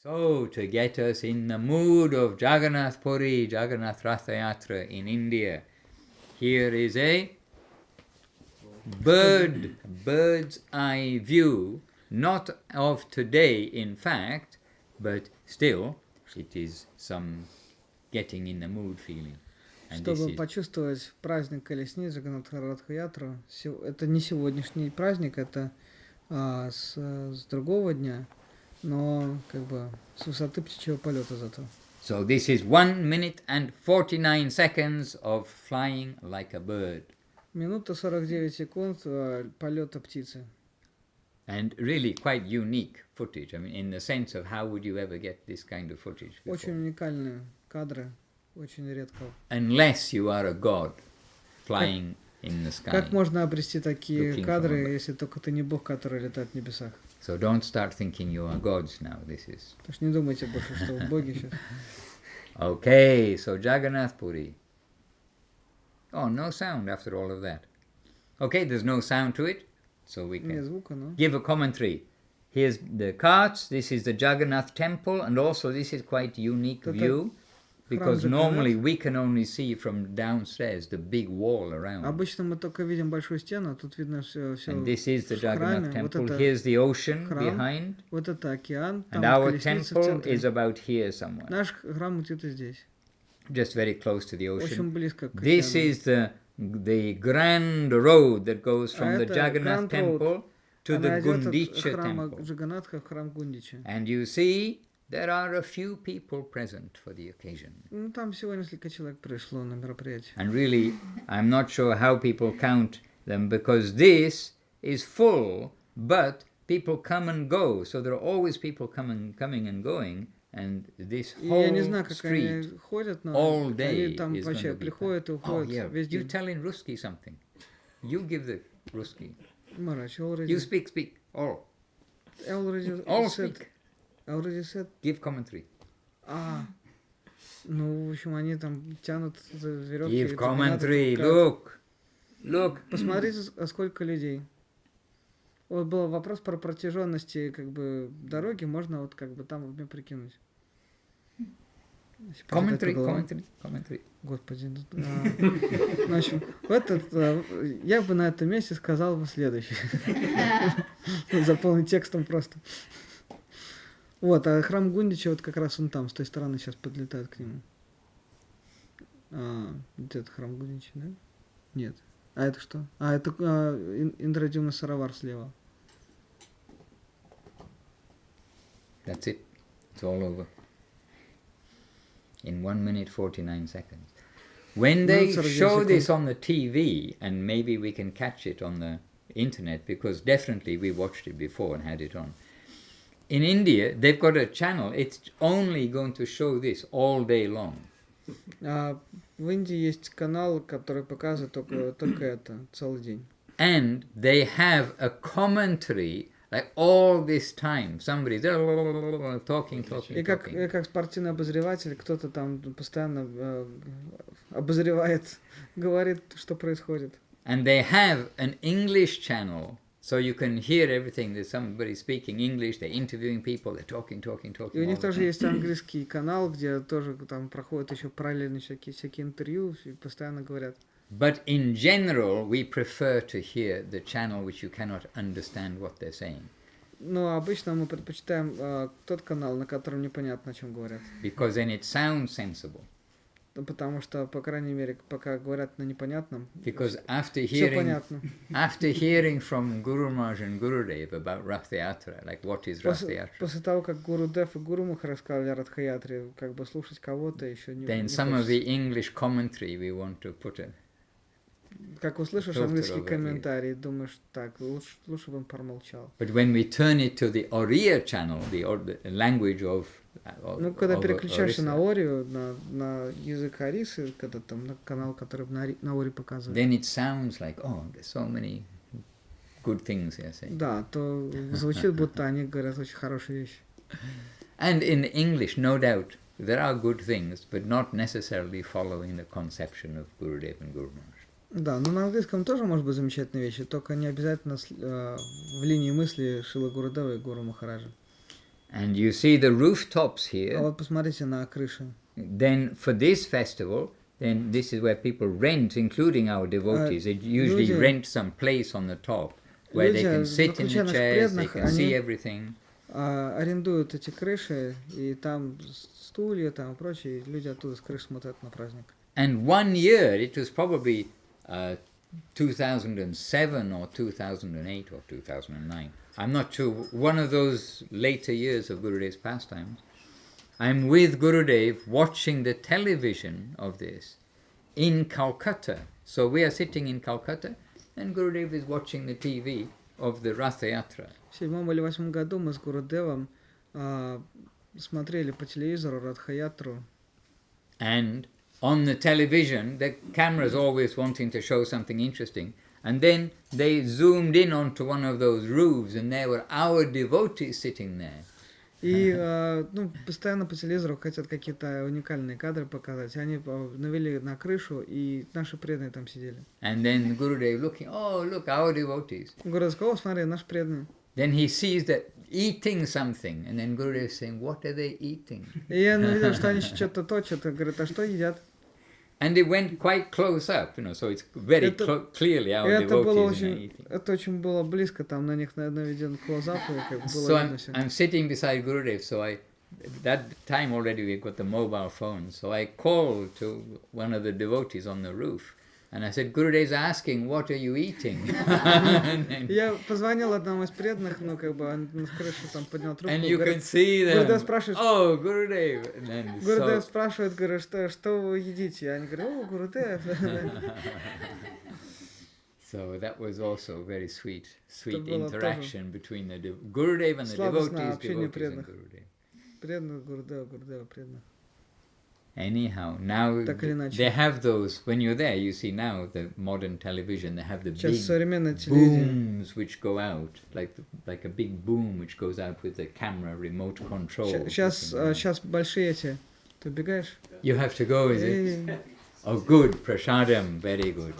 So, to get us in the mood of Jagannath Puri, Jagannath Ratha-ятра in India, here is a bird's eye view, not of today in fact, but still it is some getting in the mood feeling. Чтобы почувствовать праздник колесниц Джаганнат Ратха-ятру, это не сегодняшний праздник, это с другого дня, но как бы с высоты птичьего полета зато. So this is 1 minute and 49 seconds of flying like a bird. Минута 49 секунд полета птицы. And really quite unique footage. I mean, in the sense of how would you ever get this kind of footage before? Очень уникальные кадры, очень редко. Unless you are a god flying in the sky. Как можно обрести такие кадры, если только ты не бог, который летает в небесах? So don't start thinking you are gods now. This is. Так что не думайте больше, что вы боги сейчас. Okay, so Jagannath Puri. Oh, no sound after all of that. Okay, there's no sound to it, so we can give a commentary. Here's the carts, this is the Jagannath temple, and also this is quite unique view, because normally we can only see from downstairs the big wall around. Обычно мы только видим большую стену, тут видно все. And this is the Jagannath temple. Here's the ocean behind. Вот это океан. And our temple is about here somewhere. Наш храм где-то здесь. Just very close to the ocean. Очень близко к океану. This is the grand road that goes from the Jagannath temple to the Gundicha temple. And you see, there are a few people present for the occasion. Ну, там всего несколько человек пришло на мероприятие. And really, I'm not sure how people count them, because this is full, but people come and go. So there are always people coming and going. And this whole street all day is going to be packed. Oh, yeah. You tell in Ruski something. You give the Ruski. You speak. All. All speak. Give commentary. Ну, в общем, они там тянут за веревки. Give commentary. Look. Посмотрите, сколько людей. Вот был вопрос про протяженности как бы дороги, можно вот как бы там в уме прикинуть. Commentary. Господи. В общем, я бы на этом месте сказал бы следующее. Заполнить текстом просто. Вот, а храм Гундича вот как раз он там, с той стороны сейчас подлетает к нему. Где-то храм Гундича, да? Нет. А это что? Это Индрадюмна Саравар слева. That's it. It's all over. In 1 minute 49 seconds. When they show this on the TV, and maybe we can catch it on the internet, because definitely we watched it before and had it on. In India, they've got a channel, it's only going to show this all day long. В Индии есть канал, который показывает только это целый день. And they have a commentary like all this time. Somebody's talking. И как спортивный обозреватель, кто-то там постоянно обозревает, говорит, что происходит. And they have an English channel, so you can hear everything. There's somebody speaking English, they're interviewing people, they're talking. И у них тоже есть английский канал, где тоже там проходят еще параллельно всякие интервью и постоянно говорят. But in general, we prefer to hear the channel which you cannot understand what they're saying. Но обычно мы предпочитаем тот канал, на котором непонятно, о чем говорят. Because then it sounds sensible. Потому что, по крайней мере, пока говорят на непонятном, because after hearing from Guru Maharaj and Gurudev about Ratha-ятра, like what is Ratha-ятра? После того, как Гурудев и Гуру Махарадж рассказали о Ратха-ятре, как бы слушать кого-то еще не. Then some of the English commentary we want to put in. Как услышишь английский комментарий, думаешь, так, лучше бы он промолчал. But when we turn it to the Oriya channel, the language of ну, когда переключаешься на Орию, на язык Орисы, когда там на канал, который на Ории показывает. Then it sounds like, oh, there's so many good things here saying. Да, то звучит, будто они говорят очень хорошие вещи. And in English, no doubt, there are good things, but not necessarily following the conception of Gurudev and Guru Maharaj. Да, но на английском тоже может быть замечательные вещи, только не обязательно в линии мысли Шрилы Гурудева и Гуру Махараджа. And you see the rooftops А here. вот посмотрите на крыши. Then for this festival, then this is where people rent, including our devotees. They usually люди- rent some place on the top where they can люди, sit in the включая наших chairs, they преданных, can see они everything. арендуют эти крыши, и там стулья, там и прочее, и люди оттуда с крыши смотрят на праздник. And one year, it was probably 2007 or 2008 or 2009. I'm not sure, one of those later years of Gurudev's pastimes. I'm with Gurudev watching the television of this in Calcutta. So we are sitting in Calcutta and Gurudev is watching the TV of the Ratha-ятра. В 7 или 8 году мы с Гурудевом смотрели по телевизору Ратха-ятру. And on the television, the camera's always wanting to show something interesting. And then they zoomed in onto one of those roofs and there were our devotees sitting there. И постоянно по телевизору хотят какие-то уникальные кадры показать. Они навели на крышу, и наши преданные там сидели. And then Gurudev looking, oh, look, our devotees. Гурудев сказал: смотри, наши преданные. Then he sees that eating something, and then Gurudev is saying, what are they eating? И я увидел, что они что-то точат, и говорят: а что едят? And it went quite close up, so it's very clearly our devotees eating. Это очень было близко, там на них наведен клоузап, и как было So видно все. I'm sitting beside Gurudev, so that time already we got the mobile phone, so I called to one of the devotees on the roof, and I said, Gurudev's asking, what are you eating? Я позвонил одному из преданных, он на крыше там поднял трубку. And you can see them, Гурудев спрашивает, oh, Gurudev. And then, Гурудев спрашивает, говорит, что вы едите? Они говорят: о, Гурудев. So that was also very sweet interaction between the Gurudev and the devotees and Gurudev. Преданных Гурудева преданных. Anyhow, now they have those, when you're there, you see now the modern television, they have the big booms which go out, like a big boom which goes out with the camera remote control. Сейчас большие эти. Ты убегаешь? You have to go, is it? Oh, good, Prasadam, very good.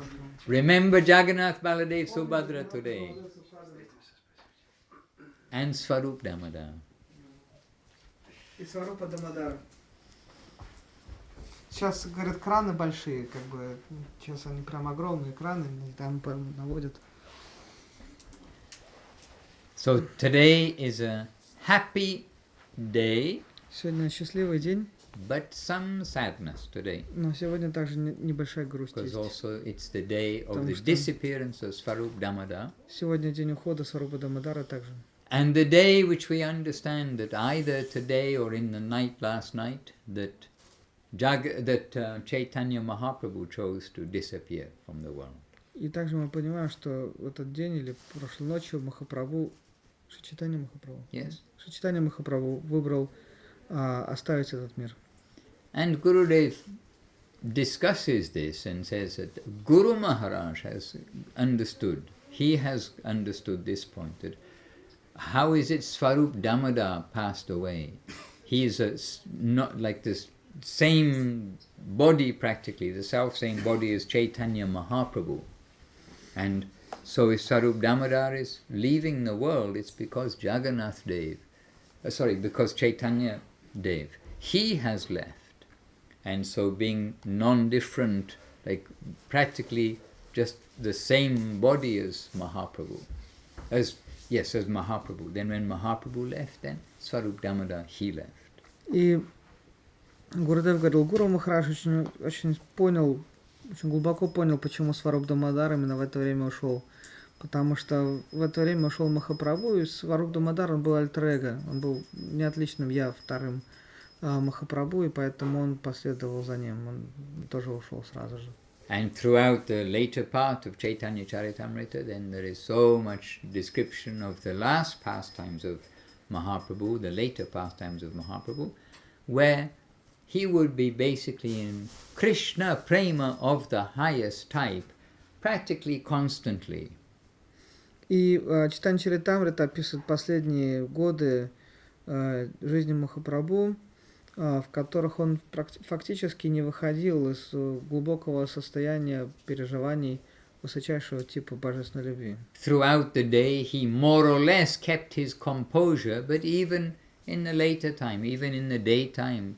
Remember Jagannath, Baladev, Subhadra today. And Svarup Damodar. И Сварупа Дамодар. Сейчас, говорят, краны большие, сейчас они прям огромные краны, там наводят. So today is a happy day. Сегодня счастливый день. But some sadness today. Но сегодня также небольшая грусть Because есть. also it's the day of the disappearance of Svarup Damodar. Сегодня день ухода Сварупа Дамодара также. And the day which we understand that either today or in the night last night that Chaitanya Mahaprabhu chose to disappear from the world. И также мы понимаем, что в этот день или прошлой ночью Махапрабху, Чайтанья Махапрабху выбрал оставить этот мир. And Gurudev discusses this and says that Guru Maharaj has understood, he has understood this point, that how is it Svarup Damodar passed away? He is not like this same body practically, the self-same body as Chaitanya Mahaprabhu. And so if Svarup Damodar is leaving the world, it's because Jagannath Dev, because Chaitanya Dev, he has left. And so being non-different, like practically just the same body as Mahaprabhu. As Mahaprabhu. Then when Mahaprabhu left, then Svarup Damodar, he left. И Гурудев говорил, Гуру Махарадж очень глубоко понял, почему Сваруб Дамодар именно в это время ушел. Потому что в это время ушел Махапрабху, и Сваруб Дамодар, он был альтер-эго, он был не отличным я, вторым Махапрабху, и поэтому он последовал за ним, он тоже ушел сразу же. And throughout the later part of Chaitanya Charitamrita, then there is so much description of the last pastimes of Mahaprabhu, the later pastimes of Mahaprabhu, where he would be basically in Krishna Prema of the highest type, practically constantly. И Чайтанья Чаритамрита описывает последние годы жизни Махапрабху, в которых он фактически не выходил из глубокого состояния переживаний высочайшего типа божественной любви. Throughout the day he more or less kept his composure, but even in the later time, even in the daytime,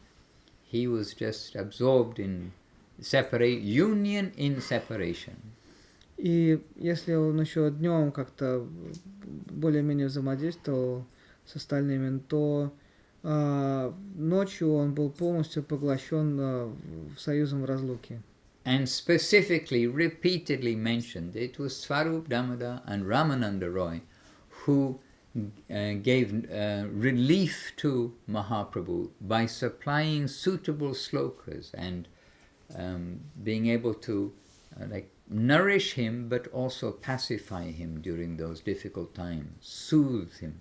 he was just absorbed in union in separation. И если он еще днем как-то более-менее взаимодействовал с остальными, то ночью он был полностью поглощен в союзом в разлуке. And specifically, repeatedly mentioned, it was Swarup Damodar and Ramananda Roy who gave relief to Mahaprabhu by supplying suitable slokas and being able to nourish him, but also pacify him during those difficult times, soothe him.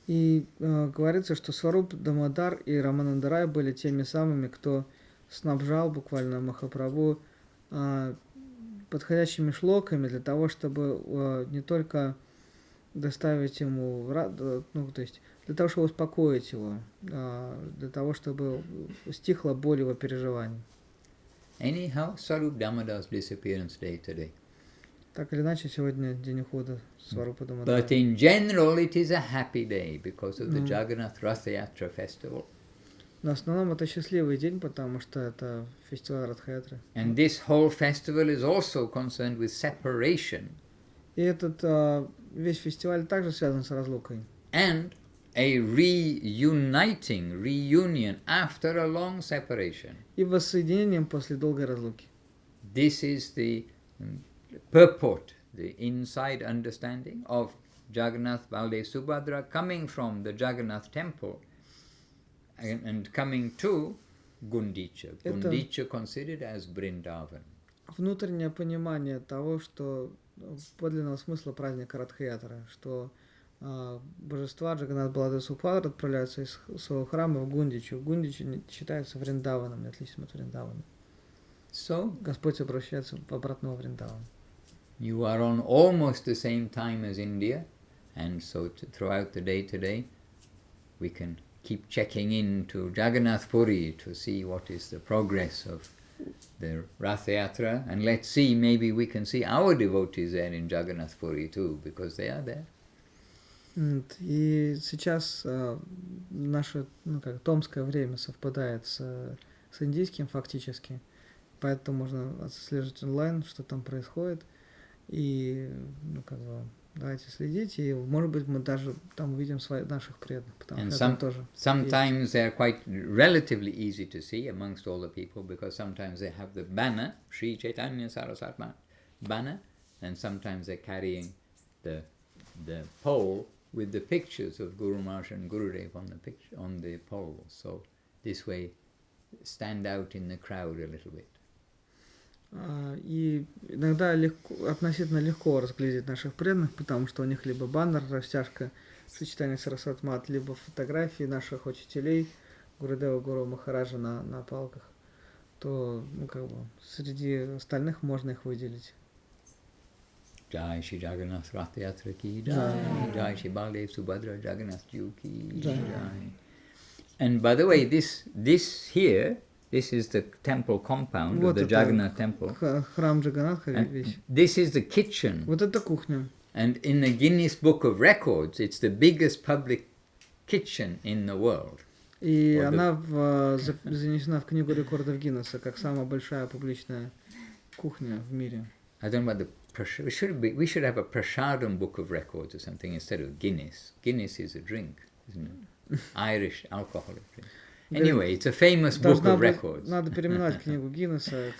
И говорится, что Сваруб Дамодар и Рамананда Рай были теми самыми, кто снабжал буквально Махапрабху подходящими шлоками для того, чтобы не только доставить ему, то есть для того, чтобы успокоить его, для того, чтобы стихла боль его переживаний. Anyhow, Swarup Damodar's disappearance day today. Так или иначе, сегодня день ухода Сварупа Дамодара. But in general, it is a happy day because of the Jagannath Ратха-ятра festival. Но в основном это счастливый день, потому что это фестиваль Ратха-ятры. And this whole festival is also concerned with separation. И этот весь фестиваль также связан с разлукой. And a reunion after a long separation. И воссоединением после долгой разлуки. This is the purport, the inside understanding of Jagannath, Baldev, Subhadra coming from the Jagannath temple and coming to Gundicha. Gundicha considered as Vrindavan. Внутреннее понимание того, что подлинного смысла праздника Ратха-ятры, что божества Джаганнат, Баладев, Субхадра отправляются из своего храма в Гундичу. Гундича считается Вриндаваном, неотличным от Вриндавана. So, Господь обращается обратно во Вриндаван. You are on almost the same time as India, and so throughout the day today, we can keep checking in to Jagannath Puri to see what is the progress of the Ratha-yatra, and let's see, maybe we can see our devotees there in Jagannath Puri too, because they are there. И сейчас наше томское время совпадает с индийским фактически, поэтому можно отслеживать онлайн, что там происходит, и давайте следить, и может быть мы даже там увидим наших преданных, потому что это тоже. Sometimes they are quite relatively easy to see amongst all the people, because sometimes they have the banner, Sri Chaitanya Saraswati banner, and sometimes they're carrying the pole with the pictures of Guru Maharaj and Gurudev on the pole. So this way stand out in the crowd a little bit. И иногда относительно легко разглядеть наших преданных, потому что у них либо баннер, растяжка сочетания Сарасвати Мат, либо фотографии наших учителей, Гурудева, Гуру Махараджа на палках, то среди остальных можно их выделить. Jai Shri Jagannath Ratha-yatra ki jai, Jai Shri Baldev Subhadra Jagannath Ji ki jai. And by the way, this here, this is the temple compound of the Jagannath temple. Храм Джаганнатха весь. This is the kitchen. Вот это кухня. And in the Guinness Book of Records, it's the biggest public kitchen in the world. И она занесена в книгу рекордов Гиннесса как самая большая публичная кухня в мире. I don't know about we should have a Prasadam Book of Records or something instead of Guinness. Guinness is a drink, isn't it? Irish alcoholic drink. Anyway, it's a famous book of records. Надо переименовать книгу Гиннесса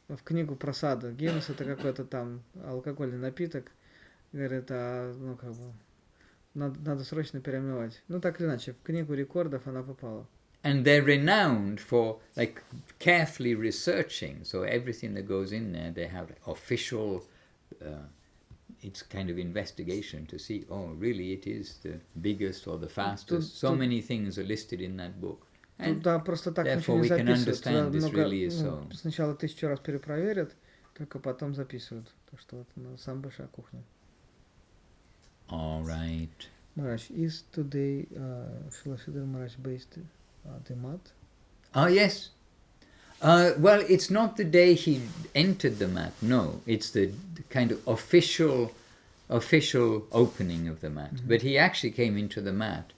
в книгу Прасада. Гиннес это какой-то там алкогольный напиток. Говорит, надо срочно переименовать. Так или иначе, в книгу рекордов она попала. And they're renowned for carefully researching. So everything that goes in there, they have official, it's kind of investigation to see, really it is the biggest or the fastest. So many things are listed in that book. And therefore we can understand this really is so. Сначала 1000 раз перепроверят, только потом записывают. Так что это самая большая кухня. All right. Maharaj, is today Srila Sridhar Maharaj based the mat? Oh, yes. Well, it's not the day he entered the mat, no. It's the kind of official opening of the mat. Mm-hmm. But he actually came into the mat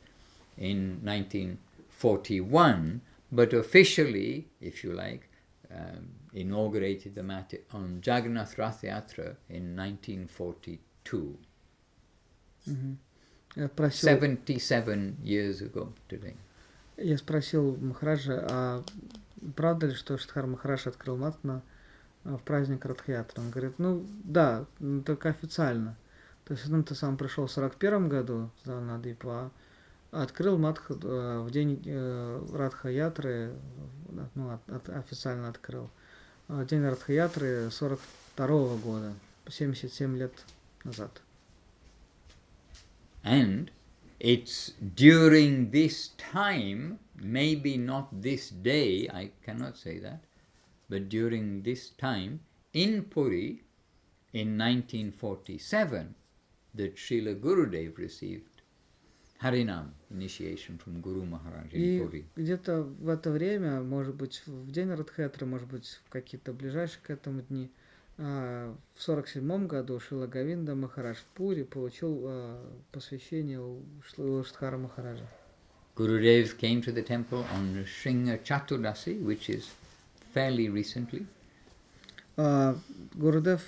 in 1941, but officially, if you like, inaugurated the matter on Jagannath Ratha-ятра in 1942. 77 years ago today. Я спросил Махараджа, а правда ли, что Шридхар Махарадж открыл мат в праздник Ратха-ятры? Он говорит, ну да, только официально. То есть он-то сам пришел в 41 году с Надвипу, а открыл мат в день Ратха-ятры, ну, официально открыл. День Ратха-ятры 42 года, 77 лет назад. And it's during this time, maybe not this day, I cannot say that, but during this time, in Puri, in 1947, that Srila Gurudev received Harinam initiation from Guru Maharaj in Puri. И где-то в это время, может быть, в день Ратха-ятры, может быть, в какие-то ближайшие к этому дни, в 47 году Шрила Говинда Махарадж в Пури получил посвящение у Шридхара Махараджа. Gurudev came to the temple on Shringa Chaturdasi, which is fairly recently. Гурудев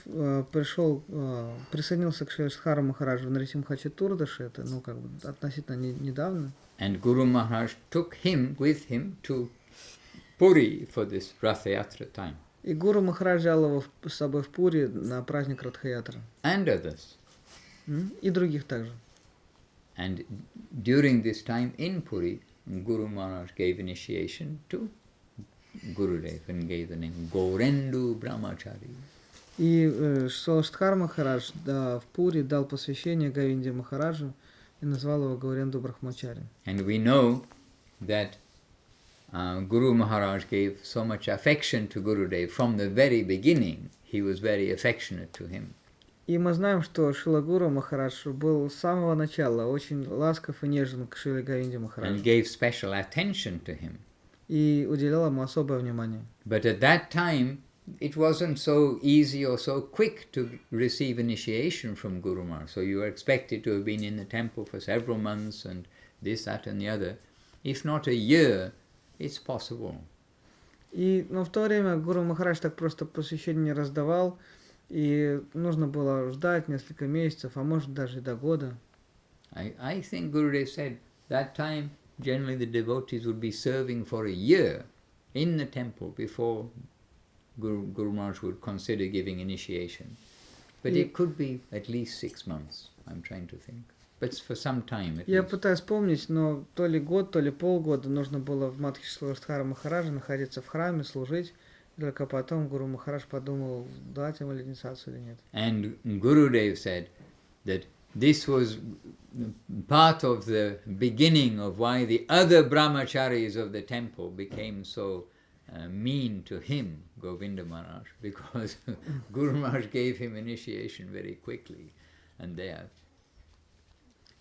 присоединился к Шридхару Махараджу в Нарисимха Чатурдаши, это, ну, как бы относительно недавно. And Guru Maharaj took him with him to Puri for this Ratha-yatra time. И Гуру Махарадж взял его с собой в Пури на праздник Ратха-ятры. And others. И других также. And during this time in Puri, Guru Maharaj gave initiation to Gurudev and gave the name Gaurendu Brahmachari. И Шридхар Махарадж в Пури дал посвящение Говинде Махараджу и назвал его Гауренду Брахмачари. And we know that Guru Maharaj gave so much affection to Gurudev from the very beginning. He was very affectionate to him. И мы знаем, что Шрила Гуру Махарадж был с самого начала очень ласков и нежен к Шриле Говинде Махараджу. And gave special attention to him. И уделял ему особое внимание. But at that time, it wasn't so easy or so quick to receive initiation from Guru Maharaj. So you were expected to have been in the temple for several months and this, that and the other. If not a year, it's possible. Но в то время Гуру Махарадж так просто посвящение не раздавал, и нужно было ждать несколько месяцев, а может даже и до года. I think Gurudev said that time generally the devotees would be serving for a year in the temple before Guru Maharaj would consider giving initiation. But it could be at least 6 months, I'm trying to think. But for some time at Я least. пытаюсь вспомнить, но то ли год, то ли полгода нужно было в Матхе Шридхара Махараджа находиться в храме, служить. Только потом Гуру Махарадж подумал, дать ему инициацию или нет. And Gurudev said that this was part of the beginning of why the other brahmacharis of the temple became so mean to him, Govinda Maharaj, because Guru Maharaj gave him initiation very quickly. And there.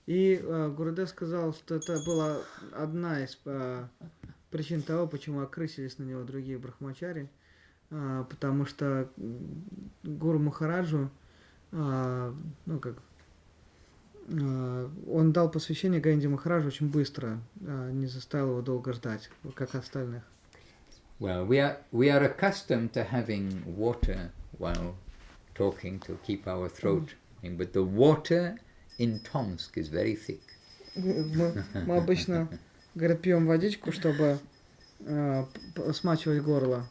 И Гурудев сказал, что это была одна из причин того, почему окрысились на него другие брахмачари, потому что Гуру Махараджу, он дал посвящение Говинде Махараджу очень быстро, не заставил его долго ждать, как остальных. Well, we are accustomed to having water while talking to keep our throat, but the water in Tomsk is very thick. Мы обычно, говорят, пьем водичку, чтобы смачивать горло.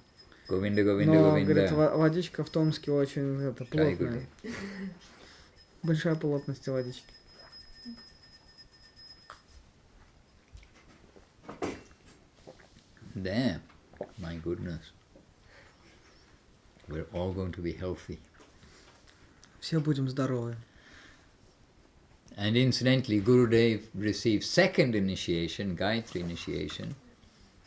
Govinda, Но, говорит, водичка в Томске очень плотная. Большая плотность водички. There, my goodness. We're all going to be healthy. Все будем здоровы. And incidentally, Gurudev received second initiation, Gayatri initiation,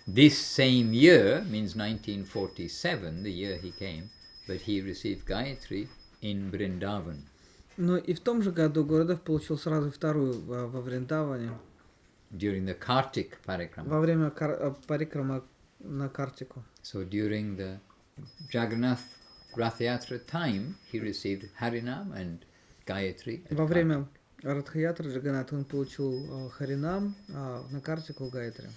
this same year, means 1947, the year he came, but he received Gayatri in Vrindavan. Ну и в том же году Гурудев получил сразу вторую во Вриндаване. During the Kartik Parikrama. Во время парикрама на Картику. So during the Jagannath Ратha-ятра time, he received Harinam and Gayatri. Во время Ратха-ятра Джаганнат, он получил Харинам, а на карте Гайатри.